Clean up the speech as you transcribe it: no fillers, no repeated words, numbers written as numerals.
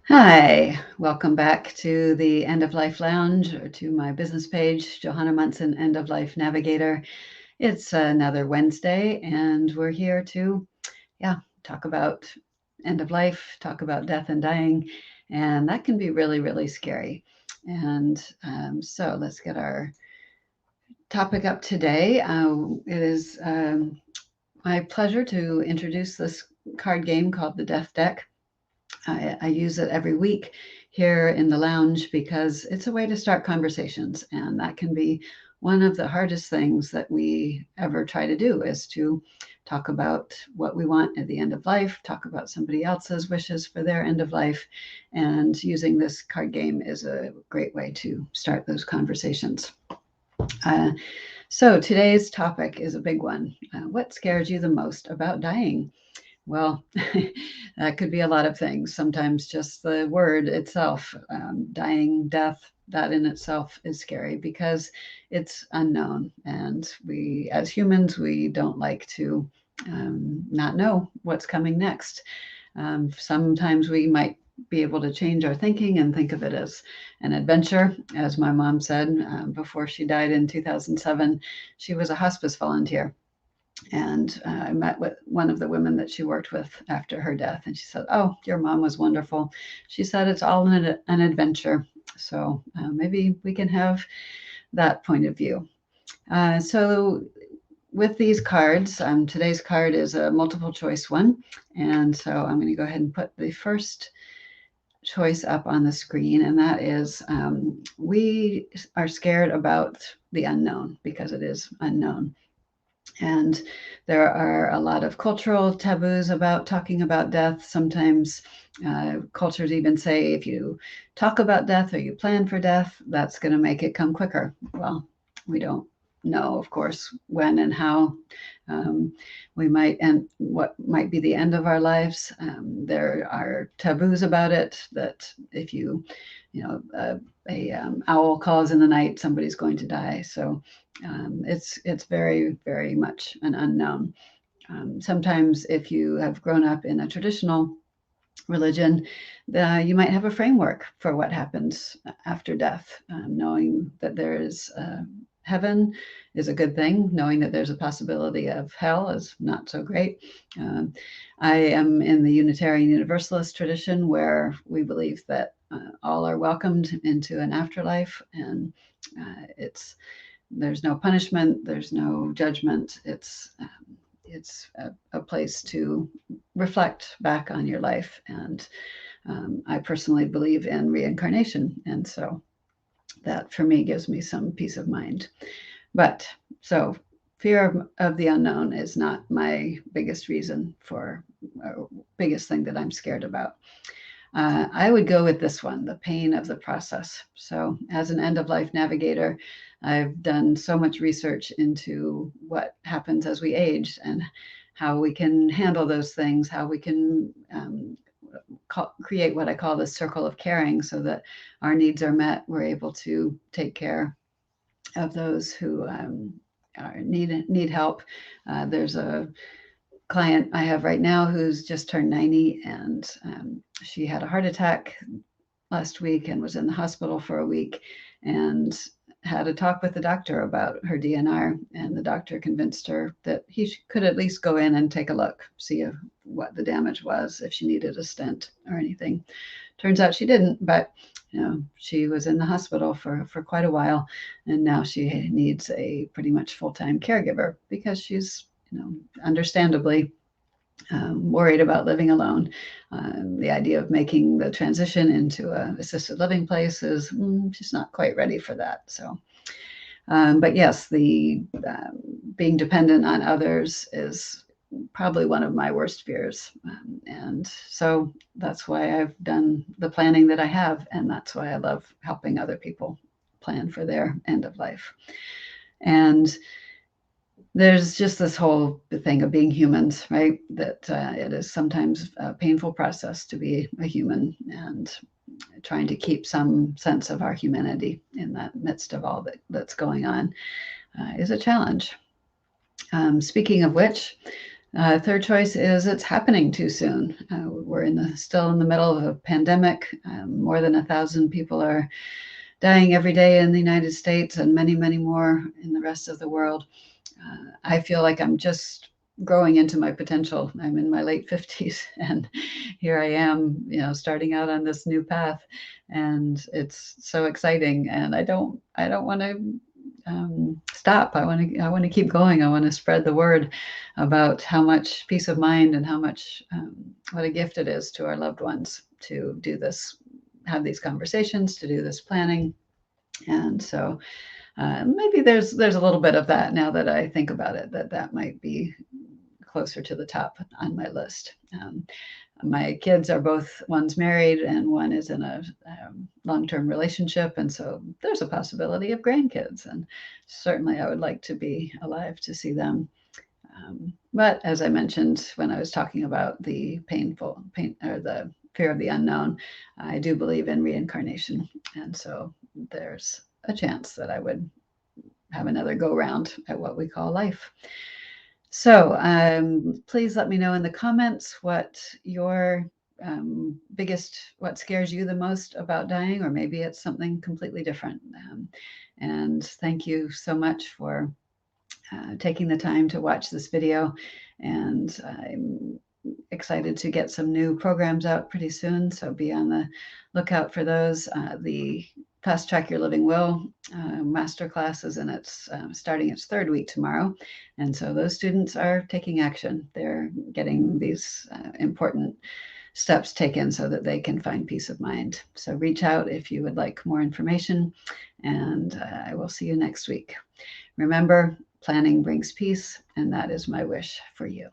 Hi, welcome back to the End of Life Lounge or to my business page, Johanna Munson, End of Life Navigator. It's another Wednesday, and we're here to, talk about end of life, talk about death and dying, and that can be really, really scary. And so let's get our topic up today. It is my pleasure to introduce this card game called the Death Deck. I use it every week here in the lounge because it's a way to start conversations. And that can be one of the hardest things that we ever try to do is to talk about what we want at the end of life, talk about somebody else's wishes for their end of life. And using this card game is a great way to start those conversations. Uh, so today's topic is a big one. What scares you the most about dying? Well, that could be a lot of things. Sometimes just the word itself, dying, death, that in itself is scary because it's unknown. And we, as humans, we don't like to not know what's coming next. Sometimes we might be able to change our thinking and think of it as an adventure. As my mom said before she died in 2007, she was a hospice volunteer. And I met with one of the women that she worked with after her death, and she said, "Oh, your mom was wonderful." She said, "It's all an adventure." So maybe we can have that point of view. So with these cards, today's card is a multiple choice one. And so I'm going to go ahead and put the first choice up on the screen, and that is we are scared about the unknown because it is unknown. And there are a lot of cultural taboos about talking about death. Sometimes cultures even say if you talk about death or you plan for death, that's going to make it come quicker. Well, we don't know, of course, when and how um, we might end, what might be the end of our lives. There are taboos about it that if a owl calls in the night, somebody's going to die. So it's very, very much an unknown. Sometimes if you have grown up in a traditional religion, you might have a framework for what happens after death, knowing that there is heaven is a good thing. Knowing that there's a possibility of hell is not so great. Um, I am in the Unitarian Universalist tradition where we believe that all are welcomed into an afterlife, and it's there's no punishment, there's no judgment. It's a place to reflect back on your life. And I personally believe in reincarnation. And so that for me gives me some peace of mind. But so fear of the unknown is not my biggest reason for, biggest thing that I'm scared about. I would go with this one, the pain of the process. So, as an end of life navigator, I've done so much research into what happens as we age and how we can handle those things, how we can create what I call the circle of caring so that our needs are met. We're able to take care of those who need help. There's a client I have right now who's just turned 90, and she had a heart attack last week and was in the hospital for a week and had a talk with the doctor about her DNR. And the doctor convinced her that he could at least go in and take a look, see what the damage was, if she needed a stent or anything. Turns out she didn't, but she was in the hospital for quite a while, and now she needs a pretty much full-time caregiver because she's understandably worried about living alone. The idea of making the transition into an assisted living place is she's not quite ready for that. So, but yes, the being dependent on others is probably one of my worst fears. And so that's why I've done the planning that I have. And that's why I love helping other people plan for their end of life. And there's just this whole thing of being humans, right? That it is sometimes a painful process to be a human, and trying to keep some sense of our humanity in that midst of all that's going on is a challenge. Speaking of which, Third choice is it's happening too soon. We're still in the middle of a pandemic. More than 1,000 people are dying every day in the United States, and many, many more in the rest of the world. I feel like I'm just growing into my potential. I'm in my late 50s, and here I am, starting out on this new path, and it's so exciting. And I don't want to stop. I want to keep going. I want to spread the word about how much peace of mind and how much what a gift it is to our loved ones to do this, have these conversations, to do this planning. And so maybe there's a little bit of that now that I think about it, that might be closer to the top on my list. My kids are both, one's married and one is in a long-term relationship. And so there's a possibility of grandkids. And certainly I would like to be alive to see them. But as I mentioned, when I was talking about the pain or the fear of the unknown, I do believe in reincarnation. And so there's a chance that I would have another go round at what we call life. So please let me know in the comments what your what scares you the most about dying, or maybe it's something completely different. And thank you so much for taking the time to watch this video. And I'm excited to get some new programs out pretty soon, so be on the lookout for those. The Fast Track Your Living Will masterclass is in its starting its third week tomorrow, and so those students are taking action. They're getting these important steps taken so that they can find peace of mind. So reach out if you would like more information, and I will see you next week. Remember, planning brings peace, and that is my wish for you.